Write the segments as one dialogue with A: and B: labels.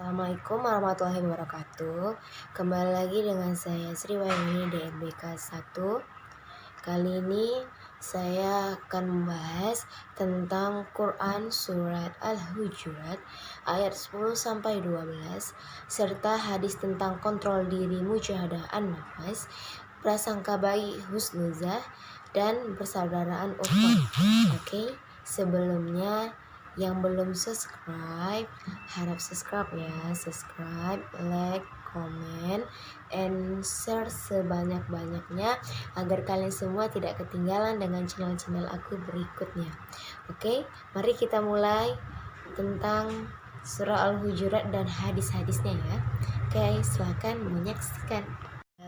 A: Assalamualaikum warahmatullahi wabarakatuh. Kembali lagi dengan saya Sri Wahyuni DMBK 1. Kali ini saya akan membahas tentang Quran Surat Al-Hujurat ayat 10 sampai 12 serta hadis tentang kontrol diri, mujahadah an-nafas, prasangka baik, husnuzah, dan persaudaraan ukhuwah. Oke, sebelumnya yang belum subscribe, harap subscribe ya. Subscribe, like, comment, and share sebanyak-banyaknya agar kalian semua tidak ketinggalan dengan channel-channel aku berikutnya. Oke, mari kita mulai tentang surah Al-Hujurat dan hadis-hadisnya ya. Oke, silahkan menyaksikan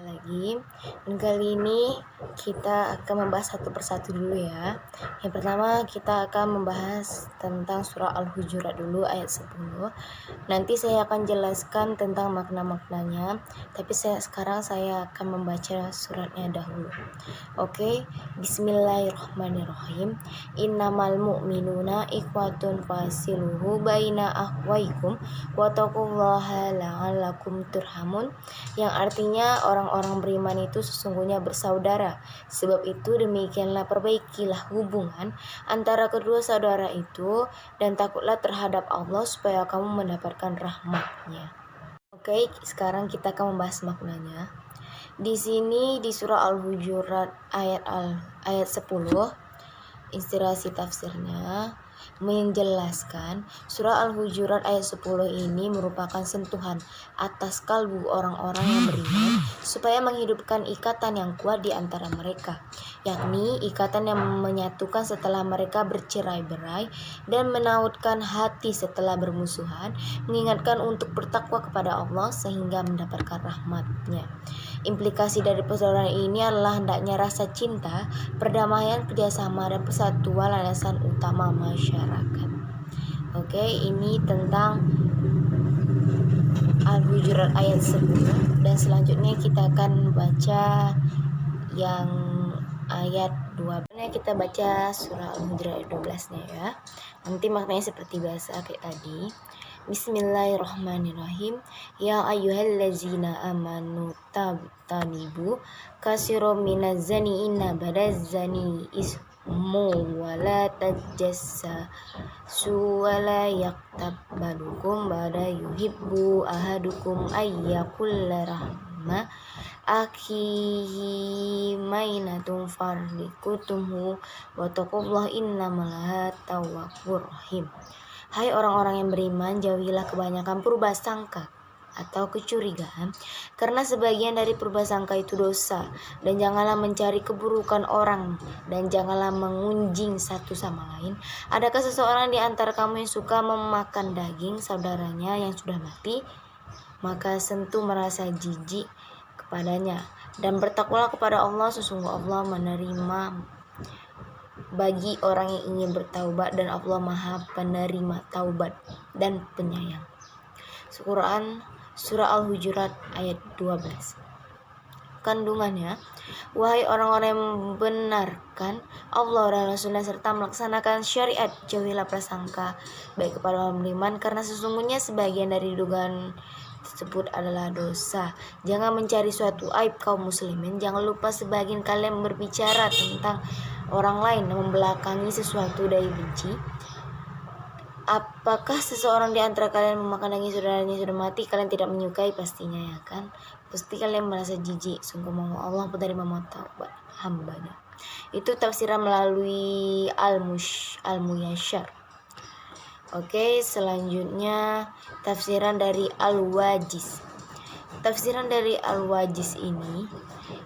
A: lagi. Dan kali ini kita akan membahas satu persatu dulu ya. Yang pertama kita akan membahas tentang surah Al-Hujurat dulu ayat 10. Nanti saya akan jelaskan tentang makna-maknanya, tapi sekarang saya akan membaca suratnya dahulu. Oke, bismillahirrahmanirrahim. Innamal mu'minuna ikhwatun fasiluhu baina akhwaikum wattaqullaha la'allakum turhamun, yang artinya orang-orang beriman itu sesungguhnya bersaudara. Sebab itu demikianlah perbaikilah hubungan antara kedua saudara itu dan takutlah terhadap Allah supaya kamu mendapatkan rahmat-Nya. Oke, sekarang kita akan membahas maknanya. Di sini di surah Al-Hujurat ayat 10, inspirasi tafsirnya menjelaskan surah Al-Hujurat ayat 10 ini merupakan sentuhan atas kalbu orang-orang yang beriman supaya menghidupkan ikatan yang kuat di antara mereka, yakni ikatan yang menyatukan setelah mereka bercerai-berai dan menautkan hati setelah bermusuhan, mengingatkan untuk bertakwa kepada Allah sehingga mendapatkan rahmat-Nya. Implikasi dari persaudaraan ini adalah hendaknya rasa cinta, perdamaian, kerjasama, dan persatuan landasan utama masyarakat. Oke, ini tentang Al-Hujurat ayat 10. Dan selanjutnya kita akan baca yang ayat 12. Kita baca surah Al-Hujurat ayat 12-nya ya. Nanti maknanya seperti biasa kayak tadi. Bismillahirrahmanirrahim. Ya ayyuhallazina amanu tabtanibu kasirum minaz-zani inna badaz-zani ismu wala tajassasu wala yaktab badukum bada yuhibbu ahadukum ayyakulla rahma akhihi mainatum farlikutumhu wa taqullah innamal tawwabur rahim. Hai orang-orang yang beriman, jauhilah kebanyakan purbasangka atau kecurigaan, karena sebagian dari purbasangka itu dosa, dan janganlah mencari keburukan orang, dan janganlah mengunjing satu sama lain. Adakah seseorang di antara kamu yang suka memakan daging saudaranya yang sudah mati? Maka sentuh merasa jijik kepadanya, dan bertakwalah kepada Allah, sesungguh Allah menerima bagi orang yang ingin bertaubat, dan Allah Maha penerima taubat dan penyayang. Quran surah Al-Hujurat ayat 12. Kandungannya, wahai orang-orang yang membenarkan Allah dan Rasulnya serta melaksanakan syariat, jauhilah prasangka baik kepada orang beriman, karena sesungguhnya sebagian dari dugaan tersebut adalah dosa. Jangan mencari suatu aib kaum muslimin. Jangan lupa sebagian kalian berbicara tentang orang lain dan membelakangi sesuatu dari benci. Apakah seseorang di antara kalian memakan daging saudaranya sudah mati? Kalian tidak menyukai pastinya ya kan? Pasti kalian merasa jijik. Sungguh mau Allah menerima taubat hambanya. Itu tafsiran melalui Al-Muyasyar. Oke, selanjutnya tafsiran dari Al-Wajiz. Tafsiran dari Al-Wajiz ini,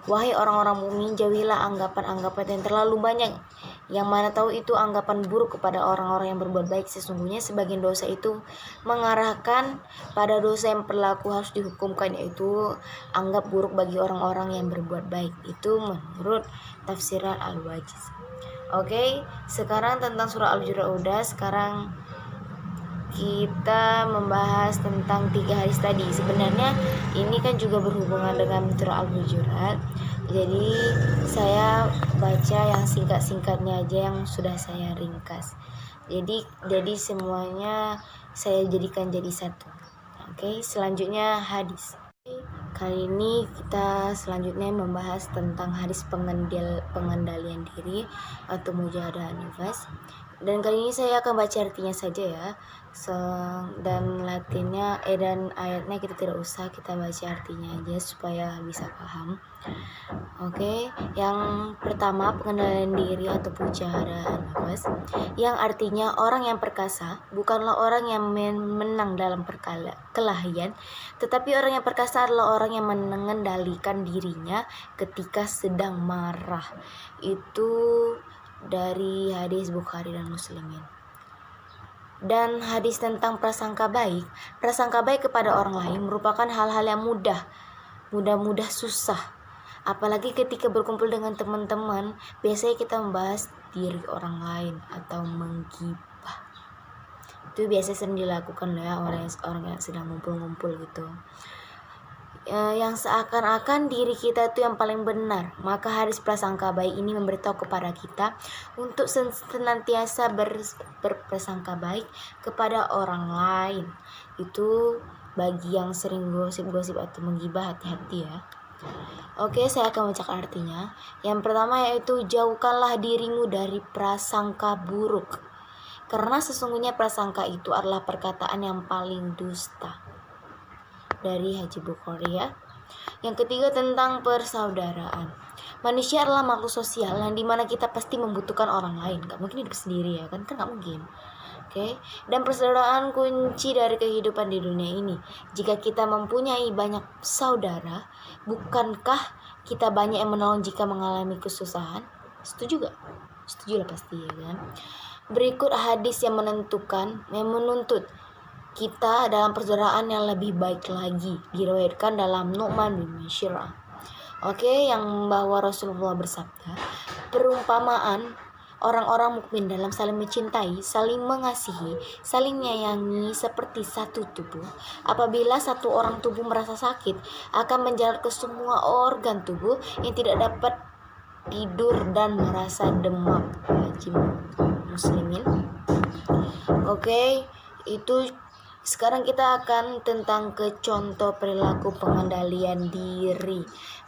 A: wahai orang-orang mukmin, jauhilah anggapan-anggapan yang terlalu banyak, yang mana tahu itu anggapan buruk kepada orang-orang yang berbuat baik. Sesungguhnya sebagian dosa itu mengarahkan pada dosa yang berlaku harus dihukumkan, yaitu anggap buruk bagi orang-orang yang berbuat baik. Itu menurut tafsiran Al-Wajiz. Oke, sekarang tentang surah Al-Hujurat udah. Sekarang kita membahas tentang 3 hadis tadi. Sebenarnya ini kan juga berhubungan dengan surah Al-Hujurat. Jadi saya baca yang singkat-singkatnya aja yang sudah saya ringkas. Jadi semuanya saya jadikan jadi satu. Oke, selanjutnya hadis. Kali ini kita selanjutnya membahas tentang hadis pengendalian diri atau mujahadah nifas. Dan kali ini saya akan baca artinya saja ya. Dan latinnya dan ayatnya kita tidak usah, kita baca artinya aja supaya bisa paham. Oke, yang pertama pengendalian diri atau mujahadah nifas, yang artinya orang yang perkasa bukanlah orang yang menang dalam kelahian, tetapi orang yang perkasa adalah orang yang mengendalikan dirinya ketika sedang marah. Itu dari hadis Bukhari dan Muslimin. Dan hadis tentang prasangka baik kepada orang lain merupakan hal-hal yang mudah susah. Apalagi ketika berkumpul dengan teman-teman, biasanya kita membahas diri orang lain atau menggibah. Itu biasa sering dilakukan ya orang yang sedang ngumpul-ngumpul gitu. Yang seakan-akan diri kita itu yang paling benar. Maka hadis prasangka baik ini memberitahu kepada kita untuk senantiasa berprasangka baik kepada orang lain. Itu bagi yang sering gosip-gosip atau menggibah, hati-hati ya. Oke, saya akan bacakan artinya. Yang pertama yaitu jauhkanlah dirimu dari prasangka buruk, karena sesungguhnya prasangka itu adalah perkataan yang paling dusta. Dari Haji Bukhari ya. Yang ketiga tentang persaudaraan. Manusia adalah makhluk sosial yang dimana kita pasti membutuhkan orang lain. Gak mungkin hidup sendiri ya kan gak mungkin. Oke. Dan persaudaraan kunci dari kehidupan di dunia ini. Jika kita mempunyai banyak saudara, bukankah kita banyak yang menolong jika mengalami kesusahan? Setuju gak? Setuju lah pasti ya kan. Berikut hadis yang menuntut kita dalam persaudaraan yang lebih baik lagi, diriwayatkan dalam Nu'man bin Bashir. Oke, yang bahwa Rasulullah bersabda, perumpamaan orang-orang mukmin dalam saling mencintai, saling mengasihi, saling menyayangi seperti satu tubuh. Apabila satu orang tubuh merasa sakit, akan menjalar ke semua organ tubuh yang tidak dapat tidur dan merasa demam. Haji Muslimin. Oke, itu. Sekarang kita akan tentang contoh perilaku pengendalian diri.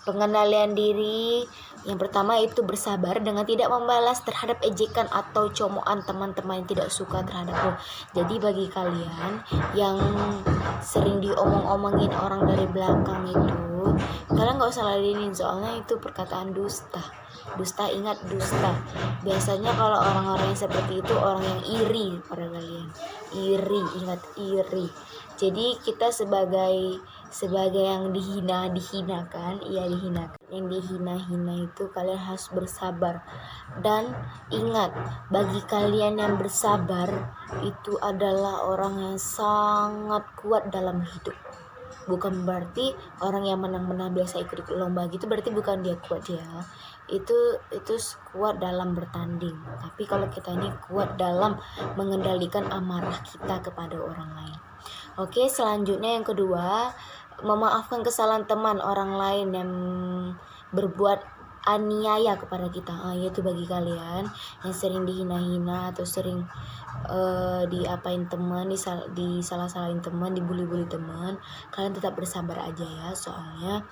A: Pengendalian diri yang pertama itu bersabar dengan tidak membalas terhadap ejekan atau comokan teman-teman yang tidak suka terhadapmu. Jadi bagi kalian yang sering diomong-omongin orang dari belakang itu, kalian gak usah ladenin, soalnya itu perkataan dusta. Ingat dusta. Biasanya kalau orang-orang yang seperti itu orang yang iri pada kalian. Ingat iri. Jadi kita sebagai yang dihinakan. Yang dihina itu kalian harus bersabar. Dan ingat, bagi kalian yang bersabar itu adalah orang yang sangat kuat dalam hidup. Bukan berarti orang yang menang-menang biasa ikut lomba gitu berarti bukan dia kuat ya. Itu kuat dalam bertanding. Tapi kalau kita ini kuat dalam mengendalikan amarah kita kepada orang lain. Oke, selanjutnya yang kedua, memaafkan kesalahan teman orang lain yang berbuat aniaya kepada kita. Yaitu bagi kalian yang sering dihina-hina atau sering diapain teman, disalah-salahin teman, dibully-bully teman, kalian tetap bersabar aja ya, soalnya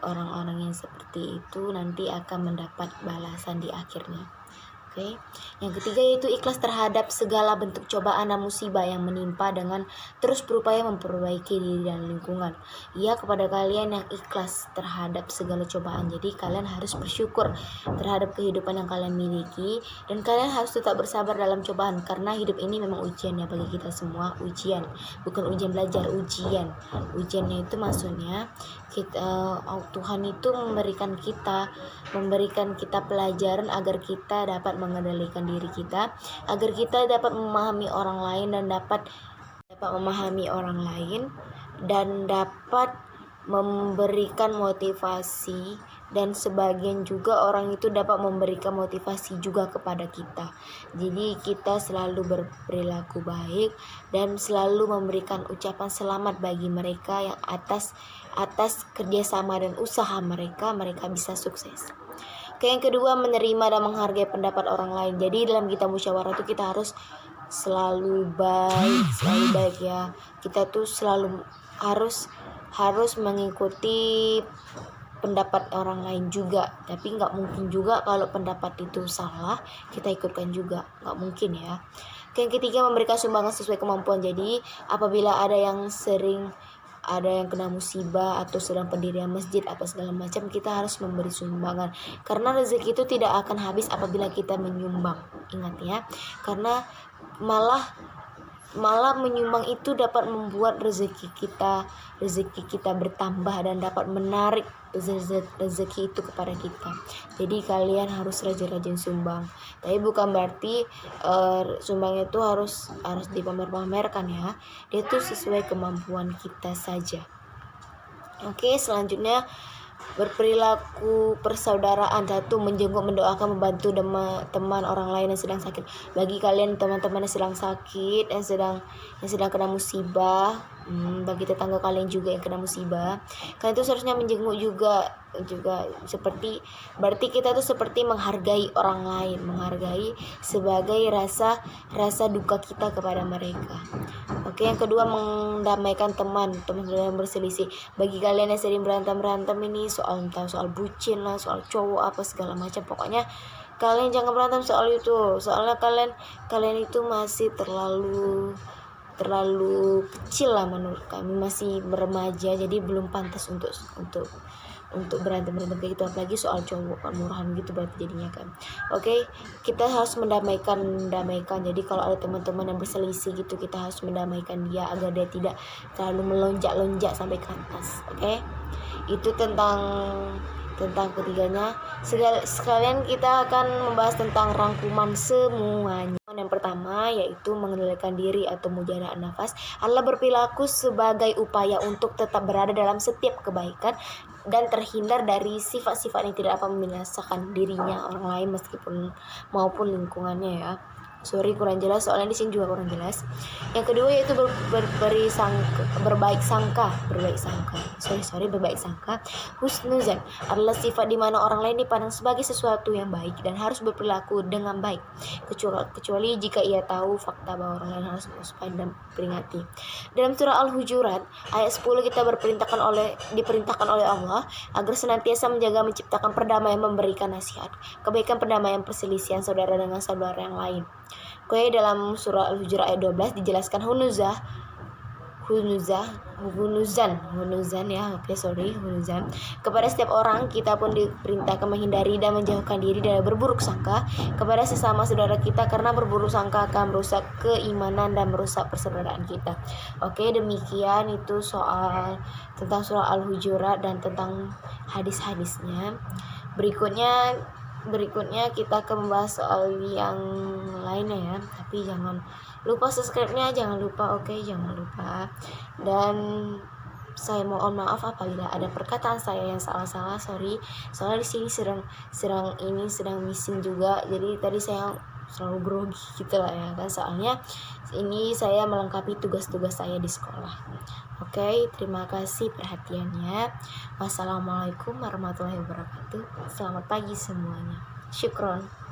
A: orang-orang yang seperti itu nanti akan mendapat balasan di akhirnya. Oke. Yang ketiga yaitu ikhlas terhadap segala bentuk cobaan dan musibah yang menimpa dengan terus berupaya memperbaiki diri dan lingkungan. Ia kepada kalian yang ikhlas terhadap segala cobaan. Jadi kalian harus bersyukur terhadap kehidupan yang kalian miliki dan kalian harus tetap bersabar dalam cobaan karena hidup ini memang ujian ya bagi kita semua, ujian. Bukan ujian belajar, ujian. Ujiannya itu maksudnya Tuhan itu memberikan kita pelajaran agar kita dapat mengendalikan diri kita, agar kita dapat memahami orang lain dan dapat memberikan motivasi, dan sebagian juga orang itu dapat memberikan motivasi juga kepada kita. Jadi kita selalu berperilaku baik dan selalu memberikan ucapan selamat bagi mereka yang atas kerjasama dan usaha mereka bisa sukses. Oke, yang kedua, menerima dan menghargai pendapat orang lain. Jadi dalam kita musyawarah itu kita harus selalu baik ya. Kita tuh selalu harus mengikuti pendapat orang lain juga, tapi nggak mungkin juga kalau pendapat itu salah kita ikutkan juga, nggak mungkin ya. Yang ketiga, memberikan sumbangan sesuai kemampuan. Jadi apabila ada yang kena musibah atau sedang pendirian masjid apa segala macam, kita harus memberi sumbangan, karena rezeki itu tidak akan habis apabila kita menyumbang. Ingat ya, karena malah menyumbang itu dapat membuat rezeki kita bertambah dan dapat menarik rezeki itu kepada kita. Jadi kalian harus rajin-rajin sumbang, tapi bukan berarti sumbang itu harus dipamer-pamerkan ya. Dia tuh sesuai kemampuan kita saja. Oke, selanjutnya berperilaku persaudaraan. 1. Menjenguk, mendoakan, membantu teman orang lain yang sedang sakit. Bagi kalian teman-teman yang sedang sakit, yang sedang kena musibah, bagi tetangga kalian juga yang kena musibah, kalian itu seharusnya menjenguk juga berarti kita tuh seperti menghargai orang lain, menghargai sebagai rasa duka kita kepada mereka. Oke, yang kedua, mendamaikan teman yang berselisih. Bagi kalian yang sering berantem ini soal bucin lah, soal cowok apa segala macam, pokoknya kalian jangan berantem soal itu. Soalnya kalian itu masih terlalu kecil lah menurut kami, masih remaja, jadi belum pantas untuk berantem kayak gitu, apalagi soal cowok murahan gitu berarti jadinya kan. Oke, kita harus mendamaikan. Jadi kalau ada teman-teman yang berselisih gitu, kita harus mendamaikan dia agar dia tidak terlalu melonjak sampai ke atas. Oke, itu tentang ketiganya. Sekalian kita akan membahas tentang rangkuman semuanya. Yang pertama yaitu mengendalikan diri atau mujahadah nafas adalah berperilaku sebagai upaya untuk tetap berada dalam setiap kebaikan dan terhindar dari sifat-sifat yang tidak dapat membinasakan dirinya, orang lain maupun lingkungannya ya. Sorry kurang jelas, soalnya di sini juga kurang jelas. Yang kedua yaitu berbaik sangka. Husnuzan adalah sifat di mana orang lain dipandang sebagai sesuatu yang baik dan harus berperilaku dengan baik, kecuali jika ia tahu fakta bahwa orang lain harus waspada dan peringati. Dalam surah Al-Hujurat ayat 10 kita diperintahkan oleh Allah agar senantiasa menjaga, menciptakan perdamaian, memberikan nasihat kebaikan, perdamaian, perselisihan saudara dengan saudara yang lain. Oke, dalam surah Al-Hujurat ayat 12 dijelaskan hunuzan kepada setiap orang. Kita pun diperintahkan menghindari dan menjauhkan diri dari berburuk sangka kepada sesama saudara kita, karena berburuk sangka akan merusak keimanan dan merusak persaudaraan kita. Oke, demikian itu soal tentang surah Al-Hujurat dan tentang hadis-hadisnya. Berikutnya kita akan membahas soal yang lainnya ya, tapi jangan lupa subscribe-nya, jangan lupa. Dan saya mohon maaf apabila ada perkataan saya yang salah, sorry. Soalnya di sini sedang missing juga, jadi tadi saya selalu grogi gitu lah ya kan, soalnya ini saya melengkapi tugas-tugas saya di sekolah. Oke, terima kasih perhatiannya. Wassalamualaikum warahmatullahi wabarakatuh. Selamat pagi semuanya. Syukron.